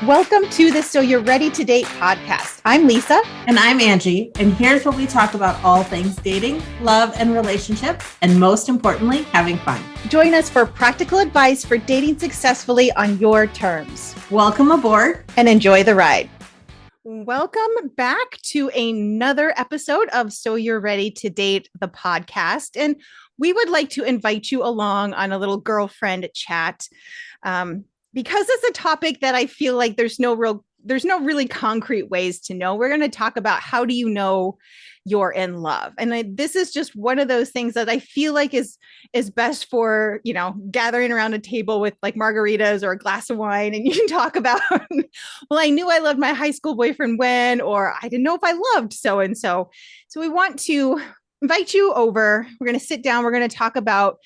Welcome to the So You're Ready to Date podcast. I'm Lisa. And I'm Angie. And here's where we talk about all things dating, love, and relationships. And most importantly, having fun. Join us for practical advice for dating successfully on your terms. Welcome aboard and enjoy the ride. Welcome back to another episode of So You're Ready to Date, the podcast. And we would like to invite you along on a little girlfriend chat. Because it's a topic that I feel like there's no really concrete ways to know. We're going to talk about how do you know you're in love. And this is just one of those things that I feel like is best for, gathering around a table with like margaritas or a glass of wine. And you can talk about, well, I knew I loved my high school boyfriend when, or I didn't know if I loved so-and-so. So we want to invite you over. We're going to sit down. We're going to talk about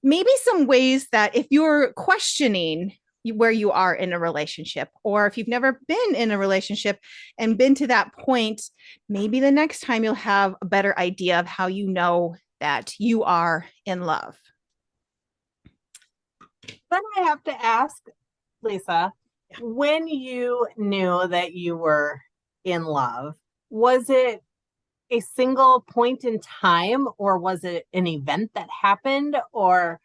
maybe some ways that if you're questioning where you are in a relationship, or if you've never been in a relationship and been to that point, maybe the next time you'll have a better idea of how you know that you are in love. Then I have to ask, Lisa, when you knew that you were in love, was it a single point in time, or was it an event that happened, or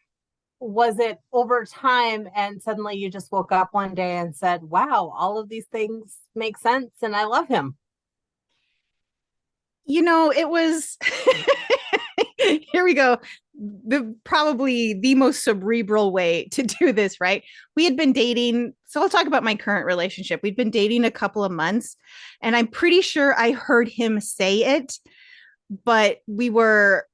was it over time and suddenly you just woke up one day and said, wow, all of these things make sense and I love him? It was, here we go. Probably the most cerebral way to do this, right? We had been dating. So I'll talk about my current relationship. We'd been dating a couple of months and I'm pretty sure I heard him say it, but we were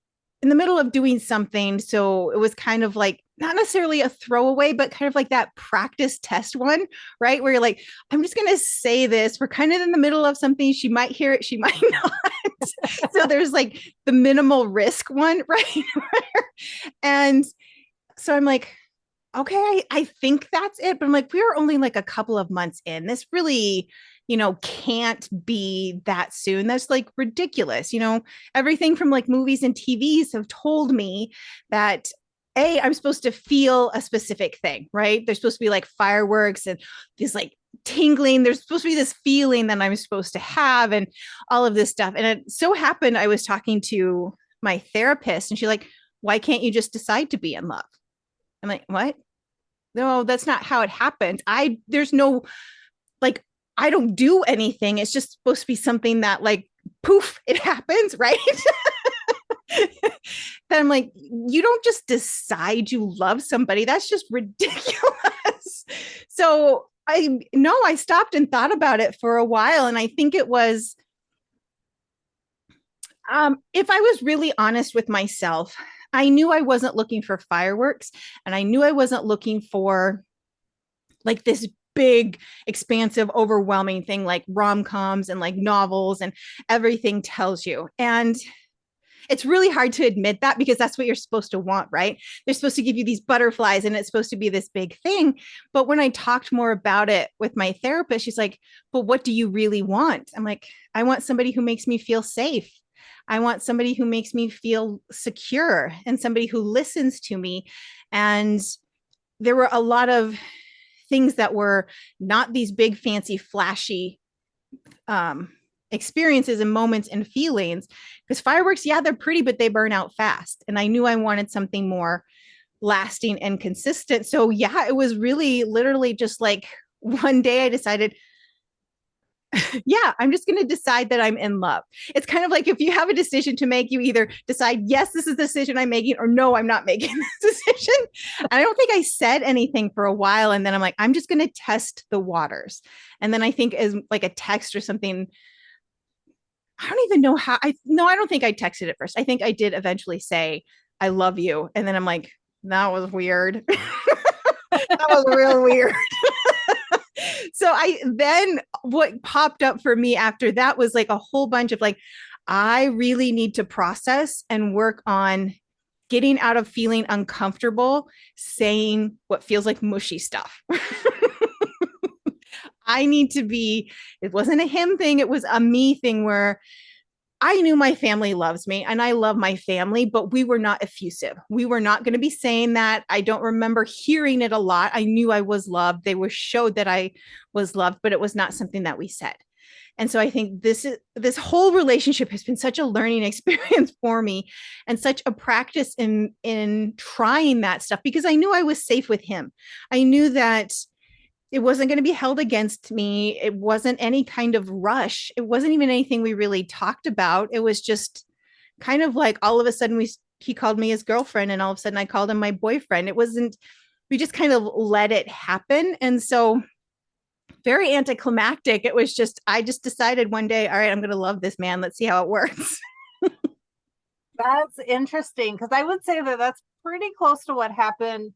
in the middle of doing something. So it was kind of like, not necessarily a throwaway, but kind of like that practice test one, right? Where you're like, I'm just going to say this. We're kind of in the middle of something. She might hear it. She might not. So there's like the minimal risk one, right? And so I'm like, okay, I think that's it. But I'm like, we were only like a couple of months in. This really, can't be that soon. That's like ridiculous. Everything from like movies and TVs have told me that I'm supposed to feel a specific thing, right? There's supposed to be like fireworks and this like tingling. There's supposed to be this feeling that I'm supposed to have and all of this stuff. And it so happened I was talking to my therapist and she's like, why can't you just decide to be in love? I'm like, what? No, that's not how it happens. There's no, like, I don't do anything. It's just supposed to be something that like, poof, it happens, right? Then I'm like, you don't just decide you love somebody. That's just ridiculous. So I stopped and thought about it for a while. And I think it was, if I was really honest with myself, I knew I wasn't looking for fireworks and I knew I wasn't looking for like this big, expansive, overwhelming thing like rom-coms and like novels and everything tells you. And it's really hard to admit that because that's what you're supposed to want, right? They're supposed to give you these butterflies and it's supposed to be this big thing. But when I talked more about it with my therapist, she's like, but what do you really want? I'm like, I want somebody who makes me feel safe. I want somebody who makes me feel secure and somebody who listens to me. And there were a lot of things that were not these big, fancy, flashy experiences and moments and feelings, because fireworks, yeah, they're pretty, but they burn out fast. And I knew I wanted something more lasting and consistent. So yeah, it was really literally just like one day I decided, yeah, I'm just going to decide that I'm in love. It's kind of like if you have a decision to make, you either decide, yes, this is the decision I'm making, or no, I'm not making this decision. And I don't think I said anything for a while. And then I'm like, I'm just going to test the waters. And then I think as like a text or something, I don't even know how I don't think I texted it first. I think I did eventually say, I love you. And then I'm like, that was weird. That was real weird. So what popped up for me after that was like a whole bunch of like, I really need to process and work on getting out of feeling uncomfortable, saying what feels like mushy stuff. I need to be, it wasn't a him thing. It was a me thing where I knew my family loves me and I love my family, but we were not effusive. We were not going to be saying that. I don't remember hearing it a lot. I knew I was loved. They were showed that I was loved, but it was not something that we said. And so I think this whole relationship has been such a learning experience for me and such a practice in trying that stuff because I knew I was safe with him. I knew that it wasn't going to be held against me. It wasn't any kind of rush. It wasn't even anything we really talked about. It was just kind of like all of a sudden he called me his girlfriend and all of a sudden I called him my boyfriend. It wasn't, we just kind of let it happen. And so very anticlimactic. It was just, I just decided one day, all right, I'm going to love this man. Let's see how it works. That's interesting because I would say that that's pretty close to what happened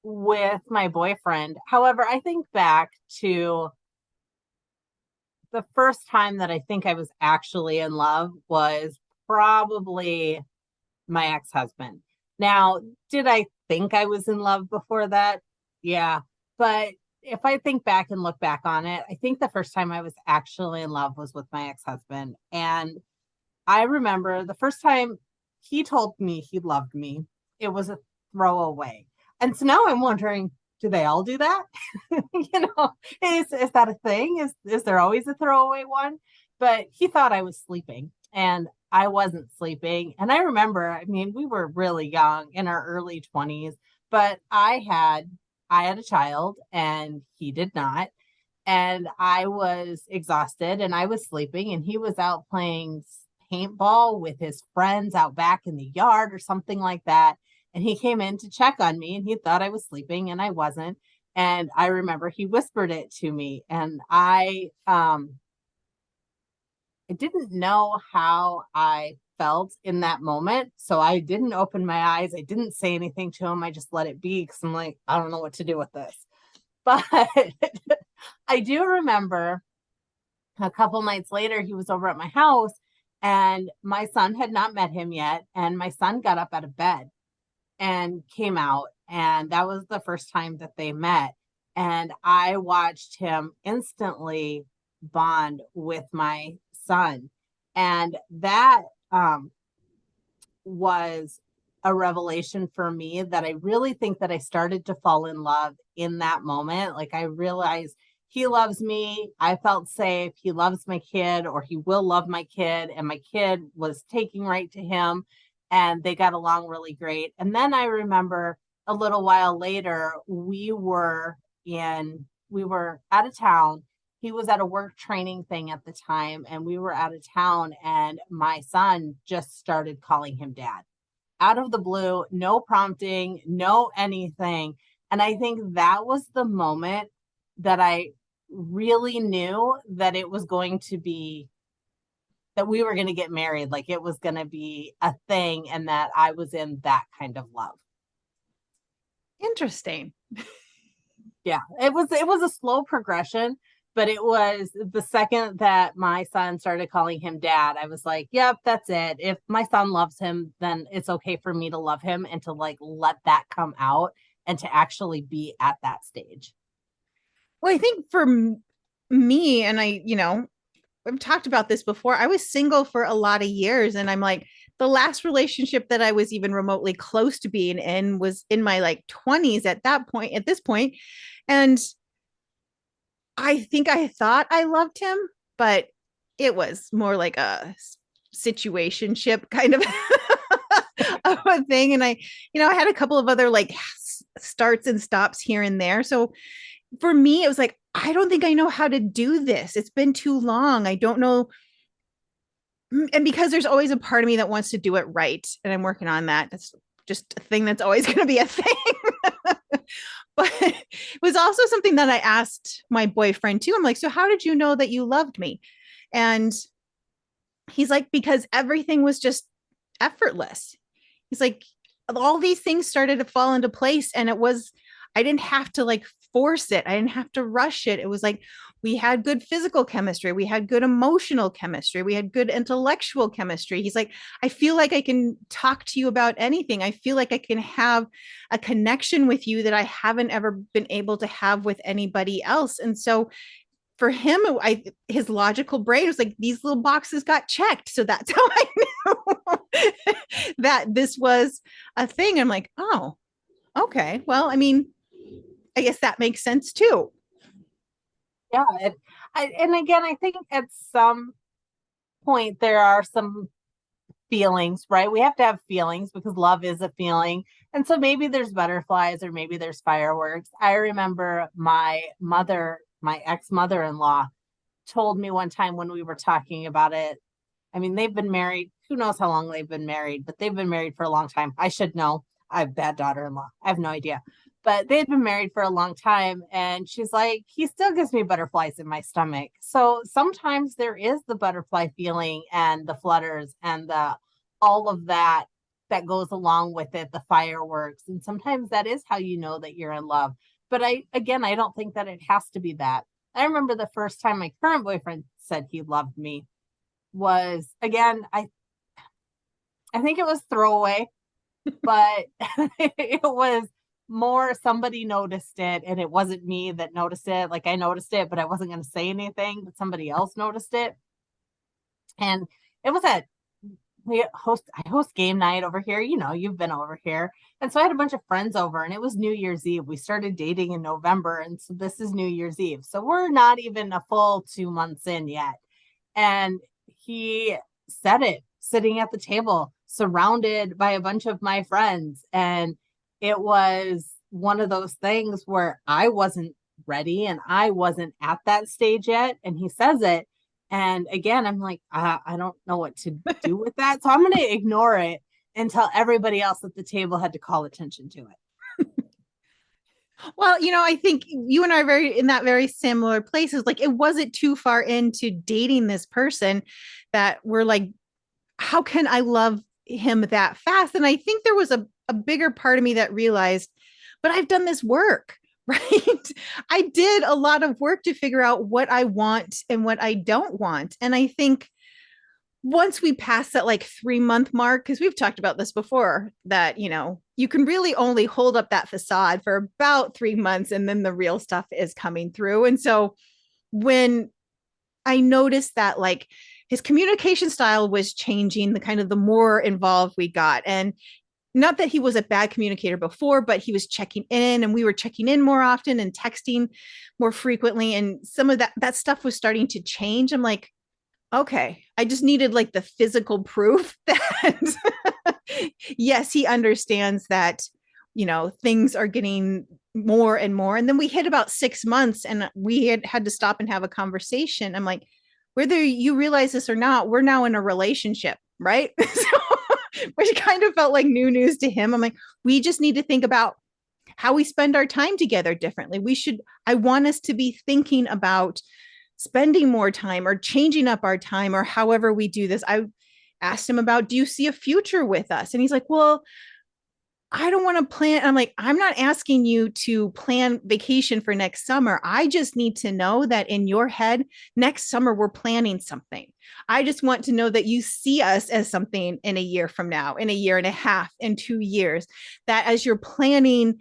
with my boyfriend. However, I think back to the first time that I think I was actually in love was probably my ex-husband. Now, did I think I was in love before that? Yeah. But if I think back and look back on it, I think the first time I was actually in love was with my ex-husband. And I remember the first time he told me he loved me, it was a throwaway. And so now I'm wondering, do they all do that? Is that a thing? Is there always a throwaway one? But he thought I was sleeping and I wasn't sleeping. And I remember, I mean, we were really young in our early 20s, but I had a child and he did not. And I was exhausted and I was sleeping and he was out playing paintball with his friends out back in the yard or something like that. And he came in to check on me and he thought I was sleeping and I wasn't. And I remember he whispered it to me and I didn't know how I felt in that moment. So I didn't open my eyes. I didn't say anything to him. I just let it be because I'm like, I don't know what to do with this. But I do remember a couple nights later, he was over at my house and my son had not met him yet. And my son got up out of bed and came out. And that was the first time that they met. And I watched him instantly bond with my son. And that was a revelation for me that I really think that I started to fall in love in that moment. Like I realized he loves me. I felt safe. He loves my kid or he will love my kid. And my kid was taking right to him and they got along really great. And then I remember a little while later, we were out of town. He was at a work training thing at the time and we were out of town and my son just started calling him dad out of the blue, no prompting, no anything. And I think that was the moment that I really knew that it was going to be that we were going to get married, like it was going to be a thing and that I was in that kind of love. Interesting. Yeah, it was a slow progression, but it was the second that my son started calling him dad, I was like, yep, that's it. If my son loves him, then it's okay for me to love him and to like let that come out and to actually be at that stage. Well, I think for me, and I've talked about this before. I was single for a lot of years, and I'm like, the last relationship that I was even remotely close to being in was in my like 20s at this point. And I think I thought I loved him, but it was more like a situationship kind of of a thing. And I had a couple of other like starts and stops here and there. So for me, it was like, I don't think I know how to do this. It's been too long. I don't know. And because there's always a part of me that wants to do it right. And I'm working on that. That's just a thing that's always going to be a thing. But it was also something that I asked my boyfriend too. I'm like, so how did you know that you loved me? And he's like, because everything was just effortless. He's like, all these things started to fall into place. And I didn't have to like force it. I didn't have to rush it. It was like, we had good physical chemistry. We had good emotional chemistry. We had good intellectual chemistry. He's like, I feel like I can talk to you about anything. I feel like I can have a connection with you that I haven't ever been able to have with anybody else. And so for him, his logical brain was like, these little boxes got checked. So that's how I knew that this was a thing. I'm like, oh, okay. Well, I mean, I guess that makes sense too. Yeah. And again, I think at some point there are some feelings, right? We have to have feelings because love is a feeling. And so maybe there's butterflies or maybe there's fireworks. I remember my ex mother in law, told me one time when we were talking about it. I mean, they've been married, who knows how long they've been married, but they've been married for a long time. I should know. I have a bad daughter in law. I have no idea. But they'd been married for a long time. And she's like, he still gives me butterflies in my stomach. So sometimes there is the butterfly feeling and the flutters and the all of that that goes along with it, the fireworks. And sometimes that is how you know that you're in love. But I don't think that it has to be that. I remember the first time my current boyfriend said he loved me was, again, I think it was throwaway, but it was more somebody noticed it and it wasn't me that noticed it. Like I noticed it, but I wasn't going to say anything, but somebody else noticed it. And it was at I host game night over here. You know, you've been over here. And so I had a bunch of friends over and it was New Year's Eve. We started dating in November. And so this is New Year's Eve. So we're not even a full 2 months in yet. And he said it sitting at the table, surrounded by a bunch of my friends. And it was one of those things where I wasn't ready and I wasn't at that stage yet. And he says it. And again, I'm like, I don't know what to do with that. So I'm going to ignore it until everybody else at the table had to call attention to it. Well, I think you and I are very in that very similar places. Like it wasn't too far into dating this person that we're like, how can I love him that fast? And I think there was a bigger part of me that realized, but I've done this work, right? I did a lot of work to figure out what I want and what I don't want. And I think once we pass that like 3 month mark, because we've talked about this before, that, you can really only hold up that facade for about 3 months and then the real stuff is coming through. And so when I noticed that like his communication style was changing, the kind of the more involved we got. And not that he was a bad communicator before, but he was checking in and we were checking in more often and texting more frequently. And some of that stuff was starting to change. I'm like, okay, I just needed like the physical proof that yes, he understands that, things are getting more and more. And then we hit about 6 months and we had to stop and have a conversation. I'm like, whether you realize this or not, we're now in a relationship, right? So, which kind of felt like new news to him. I'm like, we just need to think about how we spend our time together differently. I want us to be thinking about spending more time or changing up our time or however we do this. I asked him about, do you see a future with us? And he's like, well, I don't want to plan. I'm like, I'm not asking you to plan vacation for next summer. I just need to know that in your head, next summer, we're planning something. I just want to know that you see us as something in a year from now, in a year and a half, in 2 years, that as you're planning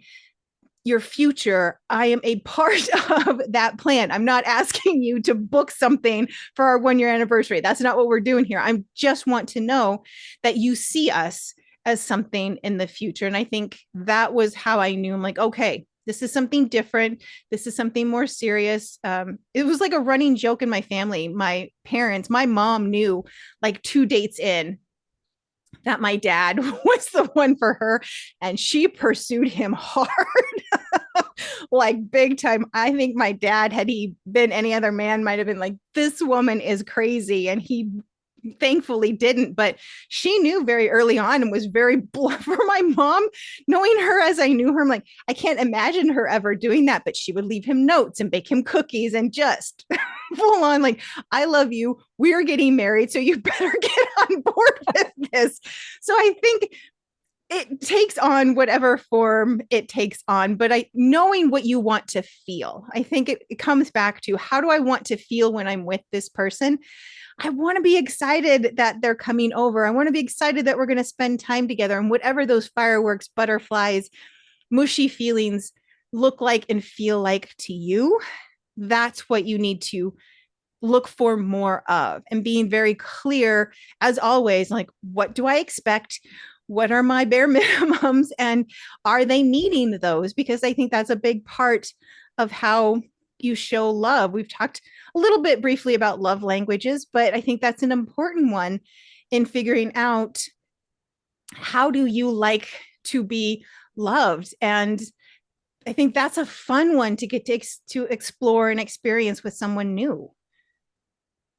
your future, I am a part of that plan. I'm not asking you to book something for our 1 year anniversary. That's not what we're doing here. I just want to know that you see us as something in the future. And I think that was how I knew. I'm like, okay, this is something different. This is something more serious. It was like a running joke in my family. My parents, my mom knew like 2 dates in that my dad was the one for her, and she pursued him hard. Like big time. I think my dad, had he been any other man, might have been like, this woman is crazy. And he thankfully didn't, but she knew very early on and was very blunt. For my mom, knowing her as I knew her, I'm like, I can't imagine her ever doing that, but she would leave him notes and bake him cookies and just full on like, I love you, we're getting married, so you better get on board with this. So I think it takes on whatever form it takes on, but knowing what you want to feel, I think it comes back to, how do I want to feel when I'm with this person? I want to be excited that they're coming over. I want to be excited that we're going to spend time together, and whatever those fireworks, butterflies, mushy feelings look like and feel like to you, that's what you need to look for more of, and being very clear as always, like, what do I expect? What are my bare minimums? And are they meeting those? Because I think that's a big part of how you show love. We've talked a little bit briefly about love languages, but I think that's an important one in figuring out how do you like to be loved. And I think that's a fun one to get to explore and experience with someone new.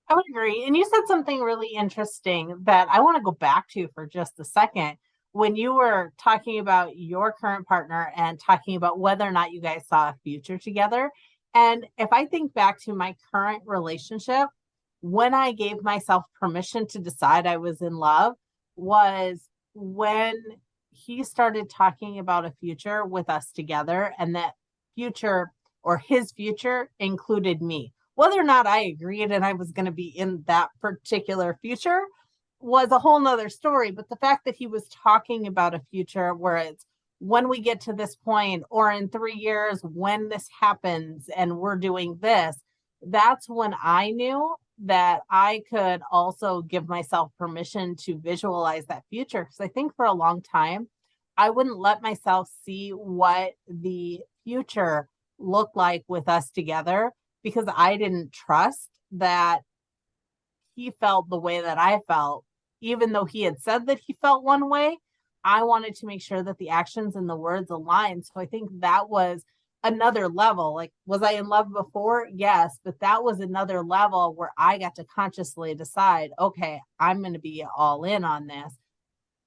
I would agree. And you said something really interesting that I want to go back to for just a second. When you were talking about your current partner and talking about whether or not you guys saw a future together. And if I think back to my current relationship, when I gave myself permission to decide I was in love was when he started talking about a future with us together, and that future or his future included me. Whether or not I agreed and I was going to be in that particular future was a whole nother story. But the fact that he was talking about a future where it's when we get to this point, or in 3 years, when this happens and we're doing this, that's when I knew that I could also give myself permission to visualize that future. Because I think for a long time, I wouldn't let myself see what the future looked like with us together, because I didn't trust that he felt the way that I felt. Even though he had said that he felt one way, I wanted to make sure that the actions and the words aligned. So I think that was another level. Like, was I in love before? Yes, but that was another level where I got to consciously decide, okay, I'm going to be all in on this.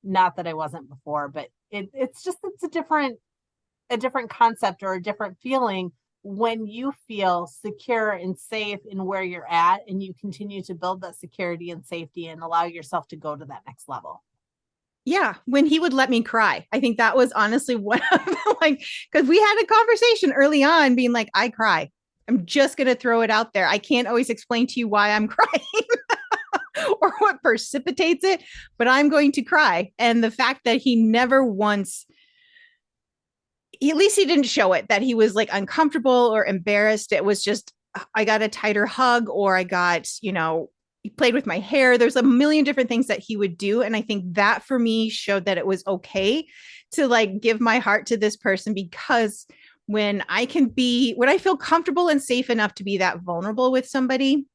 Not that I wasn't before, but it's a different concept or a different feeling when you feel secure and safe in where you're at, and you continue to build that security and safety and allow yourself to go to that next level. Yeah, when he would let me cry. I think that was honestly one of the, like, because we had a conversation early on being like, I cry. I'm just going to throw it out there. I can't always explain to you why I'm crying or what precipitates it, but I'm going to cry. And the fact that he never once, at least he didn't show it, that he was like uncomfortable or embarrassed. It was just, I got a tighter hug, or I got, he played with my hair. There's a million different things that he would do. And I think that for me showed that it was okay to like give my heart to this person, because when I feel comfortable and safe enough to be that vulnerable with somebody,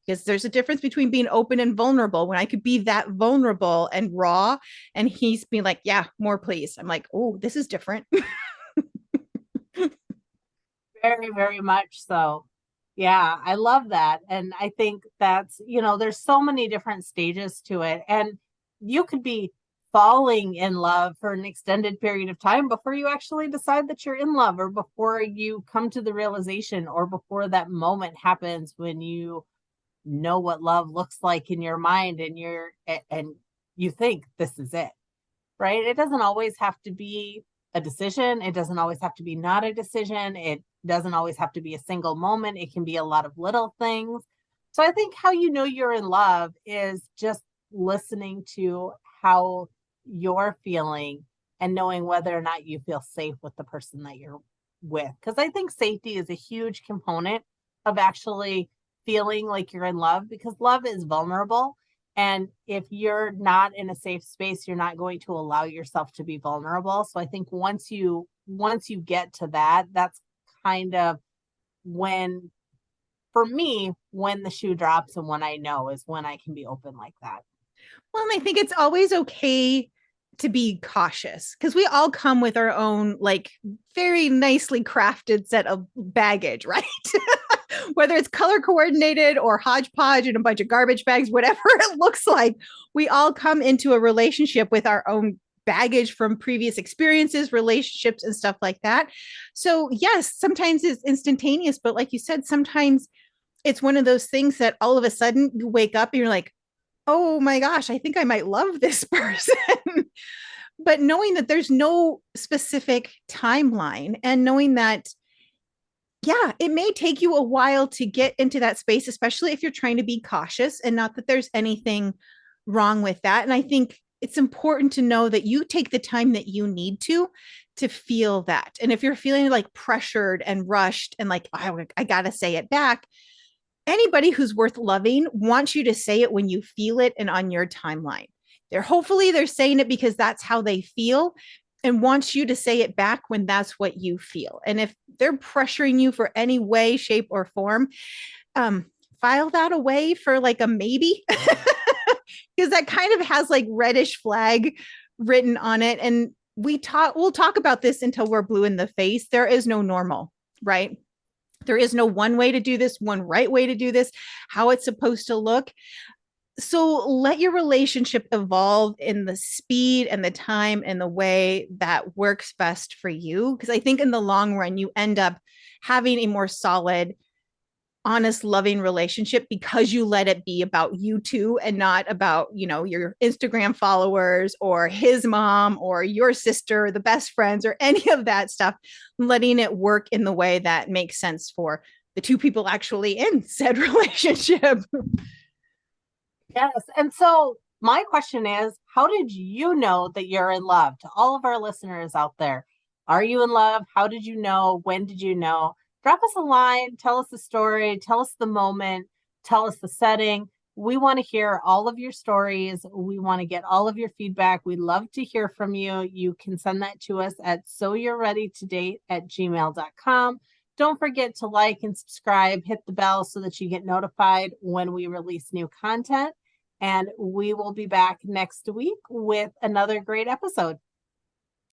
because there's a difference between being open and vulnerable. When I could be that vulnerable and raw, and he's being like, yeah, more please. I'm like, oh, this is different. Very, very much so. Yeah, I love that. And I think that's, there's so many different stages to it. And you could be falling in love for an extended period of time before you actually decide that you're in love, or before you come to the realization, or before that moment happens when you know what love looks like in your mind, and you think this is it. Right? It doesn't always have to be a decision. It doesn't always have to be not a decision. It doesn't always have to be a single moment. It can be a lot of little things. So I think how you know you're in love is just listening to how you're feeling and knowing whether or not you feel safe with the person that you're with. Because I think safety is a huge component of actually feeling like you're in love, because love is vulnerable. And if you're not in a safe space, you're not going to allow yourself to be vulnerable. So I think once you get to that, that's kind of when, for me, when the shoe drops and when I know is when I can be open like that. Well, and I think it's always okay to be cautious, because we all come with our own, like, very nicely crafted set of baggage, right? Whether it's color coordinated or hodgepodge and a bunch of garbage bags, whatever it looks like, we all come into a relationship with our own baggage from previous experiences, relationships, and stuff like that. So, yes, sometimes it's instantaneous, but like you said, sometimes it's one of those things that all of a sudden you wake up and you're like, oh my gosh, I think I might love this person. But knowing that there's no specific timeline, and knowing that, yeah, it may take you a while to get into that space, especially if you're trying to be cautious, and not that there's anything wrong with that. And I think it's important to know that you take the time that you need to feel that. And if you're feeling like pressured and rushed and like, I got to say it back, anybody who's worth loving wants you to say it when you feel it and on your timeline. They're saying it because that's how they feel and wants you to say it back when that's what you feel. And if they're pressuring you for any way, shape, or form, um, file that away for like a maybe, because that kind of has like reddish flag written on it. And we'll talk about this until we're blue in the face. There is no normal, right? There is no one way to do this, one right way to do this, how it's supposed to look. So let your relationship evolve in the speed and the time and the way that works best for you. Because I think in the long run, you end up having a more solid, honest, loving relationship because you let it be about you two and not about, your Instagram followers or his mom or your sister, the best friends, or any of that stuff, letting it work in the way that makes sense for the two people actually in said relationship. Yes. And so my question is, how did you know that you're in love? To all of our listeners out there, are you in love? How did you know? When did you know? Drop us a line, tell us the story, tell us the moment, tell us the setting. We want to hear all of your stories. We want to get all of your feedback. We'd love to hear from you. You can send that to us at soyou'readytodate@gmail.com. Don't forget to like and subscribe, hit the bell so that you get notified when we release new content. And we will be back next week with another great episode.